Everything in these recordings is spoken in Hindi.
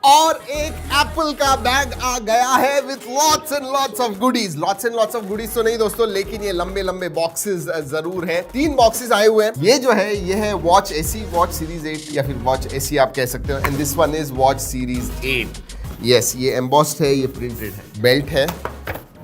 और एक एप्पल का बैग आ गया है with lots and lots of goodies. Lots and lots of goodies तो नहीं दोस्तों, लेकिन ये लंबे लंबे बॉक्सेस जरूर है। 3 बॉक्सेस आए हुए हैं। ये जो है ये है वॉच एसी, वॉच सीरीज 8 या फिर वॉच एसी आप कह सकते हो। And this one is watch series 8। Yes, ये एम्बॉस्ड है, ये प्रिंटेड है। बेल्ट है,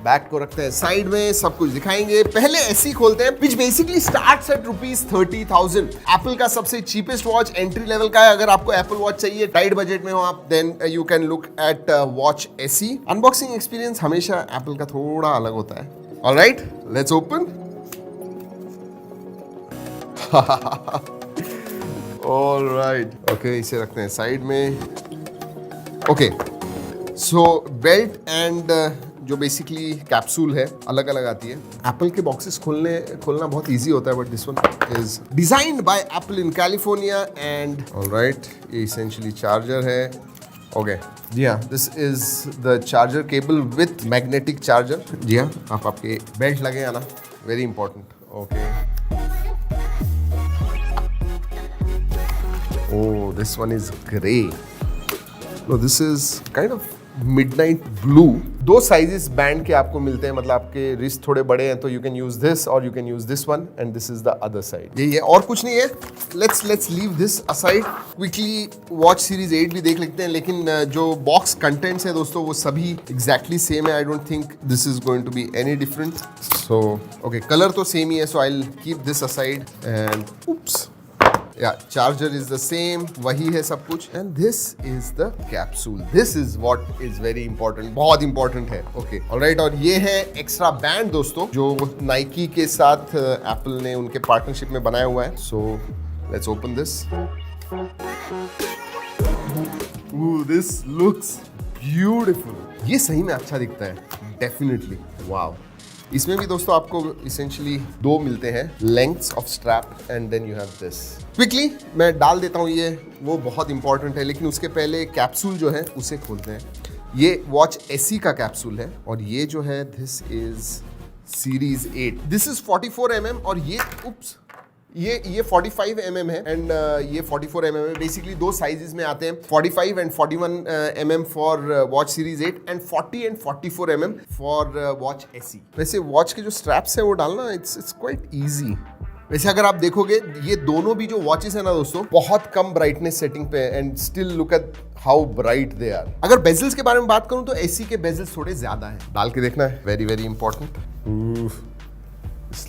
बैग को रखते हैं साइड में, सब कुछ दिखाएंगे। पहले ऐसी खोलते हैं, which basically starts at ₹30,000। Apple का सबसे चीपेस्ट वॉच, एंट्री लेवल का है। अगर आपको एप्पल वॉच चाहिए, टाइट बजट में हो आप, then you can look at watch SE. Unboxing experience हमेशा एप्पल का थोड़ा अलग होता है। Alright, let's open. Alright, okay, इसे रखते हैं साइड में। ओके, सो बेल्ट एंड जो बेसिकली कैप्सूल है अलग अलग आती है। एप्पल के बॉक्सेस खोलना बहुत इजी होता है, but this one is designed by Apple in California. And all right, ये इसेंशियली चार्जर है। ओके, जी हाँ, this is the charger cable with magnetic charger. जी हाँ, आप आपके बेल्ट लगे ना, very important. Okay, oh, this one is grey. No, this is kind of midnight blue. 2 sizes band के आपको मिलते हैं, मतलब आपके रिस्ट थोड़े बड़े हैं तो यू कैन यूज दिस और you can use this one, and this is the other side. ये और कुछ नहीं है। Let's leave this aside. Quickly watch series 8 भी देख लेते हैं, लेकिन जो बॉक्स कंटेंट्स है दोस्तों वो सभी एग्जैक्टली सेम है। I don't think this is going to be any different. So okay, colour तो सेम ही है, so I will keep this aside. And oops, yeah, charger is the same, वही है सब कुछ। and this is the capsule, this is what is very important, बहुत important है। okay, alright, और ये है एक्स्ट्रा बैंड दोस्तों, जो नाइकी के साथ एप्पल ने उनके पार्टनरशिप में बनाया हुआ है। so let's open this. Ooh, this looks beautiful. ये सही में अच्छा दिखता है, definitely. wow. इसमें भी दोस्तों आपको इसेंशियली 2 मिलते हैं, lengths of strap, and then you have this. Quickly मैं डाल देता हूँ, ये वो बहुत इंपॉर्टेंट है, लेकिन उसके पहले कैप्सूल जो है उसे खोलते हैं। ये वॉच एसी का कैप्सूल है, और ये जो है this is series 8। This is 44 mm, और ये उप्स, ये 45 mm है, एंड ये 44 mm है। बेसिकली 2 साइजेस में आते हैं, 45 and 41 mm for watch series 8 and 40 and 44 mm for watch AC. वैसे वॉच के जो स्ट्रैप्स है वो डालना इट्स क्वाइट इजी। वैसे अगर आप देखोगे, ये दोनों भी जो वॉचेस है ना दोस्तों, बहुत कम ब्राइटनेस सेटिंग पे है, and still look at how bright they are. अगर बेजल्स के बारे में बात करूं तो एसी के बेजल्स थोड़े ज्यादा है। डाल के देखना है, very very important.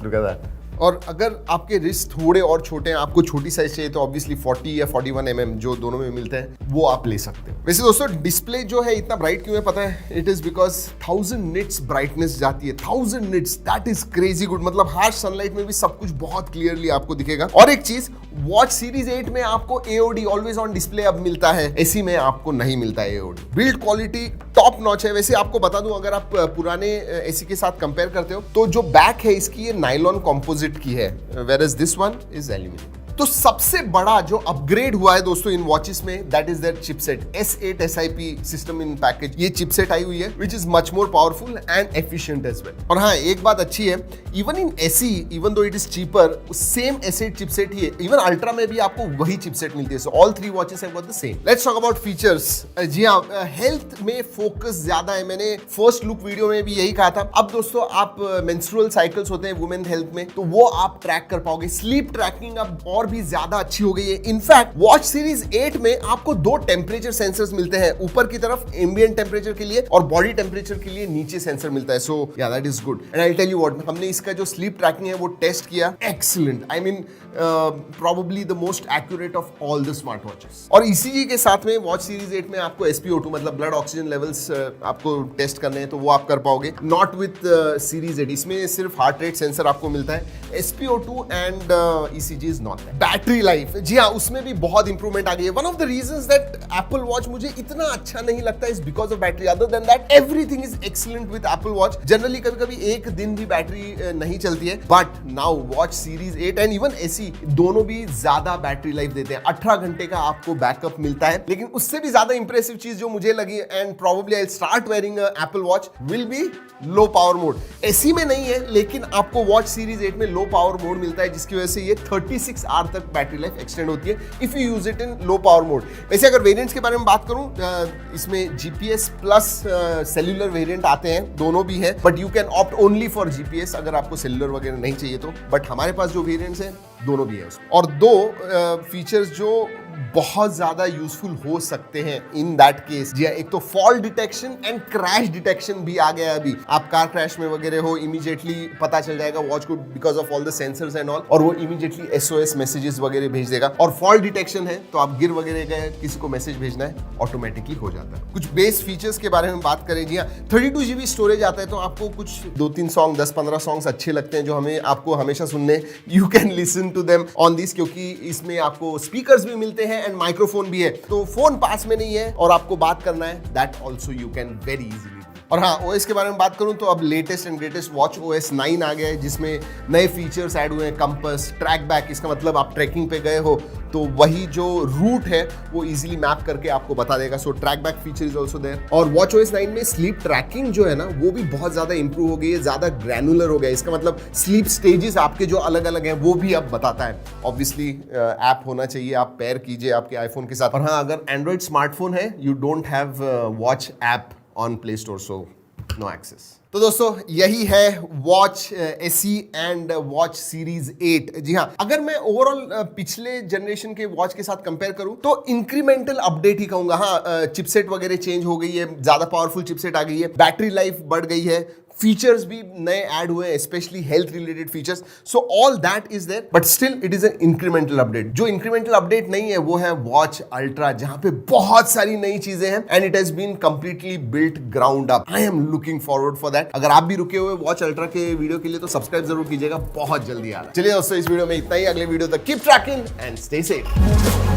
Look at that. और अगर आपके रिस्ट थोड़े और छोटे हैं, आपको छोटी साइज चाहिए, तो ऑब्वियसली 40 या 41 mm जो दोनों में मिलते हैं वो आप ले सकते हो। वैसे दोस्तों डिस्प्ले जो है इतना ब्राइट क्यों है पता है? It is because 1000 nits brightness जाती है। 1000 nits, that is crazy good. मतलब हार्श सनलाइट में भी सब कुछ बहुत क्लियरली आपको दिखेगा। और एक चीज, वॉच सीरीज 8 में आपको AOD, ऑलवेज ऑन डिस्प्ले, अब मिलता है। एसी में आपको नहीं मिलता है AOD। Build quality top notch है। वैसे आपको बता दूं, अगर आप पुराने एसी के साथ कंपेयर करते हो तो जो बैक है इसकी ये नाइलॉन कॉम्पोजिट की है, whereas this one is aluminum. तो सबसे बड़ा जो अपग्रेड हुआ है दोस्तों इन वॉचेस में, that is there chipset, S8 SiP system in package. ये चिपसेट आई हुई है which is much more powerful and efficient as well. और हाँ, एक बात अच्छी है, even in SE, even though it is cheaper, same S8 chipset ही है। इवन अल्ट्रा में भी आपको वही चिपसेट मिलती है। So all 3 watches have got the same. Let's talk about features. जी हाँ, हेल्थ में फोकस ज्यादा है। मैंने फर्स्ट लुक वीडियो में भी यही कहा था। अब दोस्तों आप मेंस्ट्रुअल साइकिल्स होते हैं वुमेन हेल्थ में, तो वो आप ट्रैक कर पाओगे। स्लीप ट्रैकिंग अब और भी ज्यादा अच्छी हो गई है। इनफैक्ट वॉच सीरीज 8 में आपको 2 टेम्परेचर सेंसर्स मिलते हैं, ऊपर की तरफ एम्बिएंट टेम्परेचर के लिए और बॉडी टेम्परेचर के लिए नीचे सेंसर मिलता है। सो या that is good. And I tell you what, हमने इसका जो स्लीप ट्रैकिंग है वो टेस्ट किया, excellent. I mean probably the most accurate of all the smart watches. और ECG के साथ में वॉच सीरीज 8 में आपको SpO2 मतलब ब्लड ऑक्सीजन लेवल्स आपको टेस्ट करने हैं, तो वो आप कर पाओगे। नॉट विथ सीरीज 8, इसमें सिर्फ हार्ट रेट सेंसर आपको मिलता है। SpO2 and ECG is not that. Battery life, जी हाँ, उसमें भी बहुत इंप्रूवमेंट आ गई है। One of the reasons that Apple Watch मुझे इतना अच्छा नहीं लगता is because of battery. Other than that everything is excellent with Apple Watch. Generally कभी कभी एक दिन भी बैटरी नहीं चलती है, but now watch series 8 and even SE दोनों भी ज्यादा बैटरी लाइफ देते हैं। 18 घंटे का आपको बैकअप मिलता है। लेकिन उससे भी ज्यादा इंप्रेसिव चीज जो मुझे लगी, and probably I start wearing Apple watch, will be low power mode. AC में नहीं है, लेकिन आपको वॉच सीरीज 8 में लो पावर मोड मिलता है, जिसकी वजह से ये 36 आवर्स आवर तक बैटरी लाइफ एक्सटेंड होती है if you use it in low power mode. वैसे अगर वेरिएंट्स के बारे में बात करूं, इसमें जीपीएस प्लस सेल्यूलर वेरिएंट आते हैं, दोनों भी है, but you can opt only for GPS अगर आपको सेल्यूलर वगैरह नहीं चाहिए तो। बट हमारे पास जो वेरिएंट्स हैं दोनों भी है उसमें। और दो फीचर्स जो बहुत ज्यादा यूजफुल हो सकते हैं इन दैट केस, जी एक तो fall detection and crash detection भी आ गया है अभी। आप कार क्रैश में वगैरह हो, इमीडिएटली पता चल जाएगा वॉच को because of all the sensors and all, और वो इमीडिएटली एसओएस मैसेजेस वगैरह भेज देगा। और फॉल डिटेक्शन है तो आप गिर वगैरह गए, किसी को मैसेज भेजना है, ऑटोमेटिकली हो जाता है। कुछ बेस फीचर्स के बारे में बात करें, जी हाँ 32 GB स्टोरेज आता है, तो आपको कुछ 2-3 सॉन्ग 10-15 सॉन्ग्स अच्छे लगते हैं जो हमें आपको हमेशा सुनने, you can listen to them on this, क्योंकि इसमें आपको स्पीकर्स भी मिलते हैं एंड माइक्रोफोन भी है, तो फोन पास में नहीं है और आपको बात करना है, that also you can very easily. और हाँ, ओएस के बारे में बात करूं तो अब latest and greatest watch OS 9 आ गया है, जिसमें नए फीचर्स ऐड हुए हैं। कंपास, ट्रैक बैक, इसका मतलब आप ट्रैकिंग पे गए हो तो वही जो रूट है वो इजीली मैप करके आपको बता देगा। So track back feature is also there. और वॉच OS 9 में स्लीप ट्रैकिंग जो है ना, वो भी बहुत ज्यादा इंप्रूव हो गई है, ज्यादा ग्रैनुलर हो गया है। इसका मतलब स्लीप स्टेजेस आपके जो अलग अलग हैं वो भी अब बताता है। ऑब्वियसली ऐप होना चाहिए, आप पेयर कीजिए आपके आईफोन के साथ। और हाँ, अगर एंड्रॉइड स्मार्टफोन है, you don't have watch app on Play Store, so no access. तो दोस्तों यही है watch SE and watch series 8। जी हाँ, अगर मैं ओवरऑल पिछले जनरेशन के वॉच के साथ कंपेयर करूं तो इंक्रीमेंटल अपडेट ही कहूंगा। हाँ, चिपसेट वगैरह चेंज हो गई है, ज्यादा पावरफुल चिपसेट आ गई है, बैटरी लाइफ बढ़ गई है, फीचर्स भी नए ऐड हुए हैं, specially health related features. So all that is there, but still it is an incremental update. जो इंक्रीमेंटल अपडेट नहीं है वो है वॉच अल्ट्रा, जहां पे बहुत सारी नई चीजें हैं and it has been completely built ground up. I am looking forward for that. अगर आप भी रुके हुए वॉच अल्ट्रा के वीडियो के लिए तो सब्सक्राइब जरूर कीजिएगा, बहुत जल्दी आ रहा है। चलिए दोस्तों, इस वीडियो में इतना ही। अगले वीडियो तक keep trekking and stay safe.